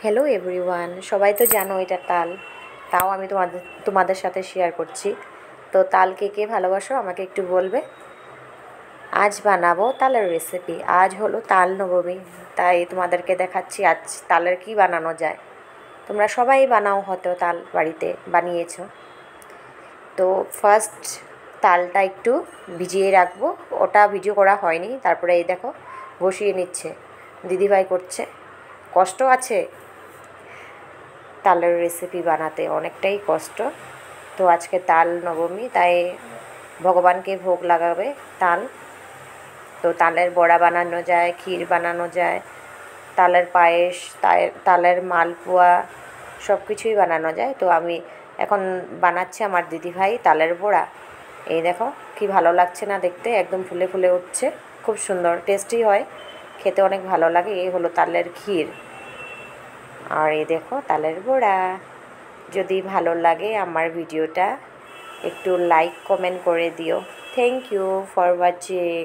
Hello everyone, সবাই তো জানো এটা তাল। তাও আমি তোমাদের সাথে শেয়ার করছি। তো তাল কে কে ভালোবাসো আমাকে একটু বলবে। আজ বানাবো তালের রেসিপি। আজ হলো তাল নবমী, তাই তোমাদেরকে দেখাচ্ছি আজ তালের কি বানানো যায়। তোমরা সবাই বানাও, হয়তো তাল বাড়িতে বানিয়েছো। তো ফার্স্ট তালটা একটু ভিজিয়ে রাখবো, ওটা ভিডিও করা হয়নি। তারপরে এই দেখো বসিয়ে নিচ্ছে, দিদিভাই করছে। কষ্ট আছে তালের রেসিপি বানাতে, অনেকটাই কষ্ট। তো আজকে তাল নবমী, তাই ভগবানকে ভোগ লাগাবে তাল। তো তালের বড়া বানানো যায়, ক্ষীর বানানো যায়, তালের পায়েস, তালের মালপোয়া, সব কিছুই বানানো যায়। তো আমি এখন বানাচ্ছি আমার দিদিভাই তালের বড়া। এই দেখো কি ভালো লাগছে না দেখতে, একদম ফুলে ফুলে উঠছে, খুব সুন্দর টেস্টি হয়, খেতে অনেক ভালো লাগে। এই হলো তালের ক্ষীর, আর এই দেখো তালের বড়া। যদি ভালো লাগে আমার ভিডিওটা একটু লাইক কমেন্ট করে দিও। Thank you for watching.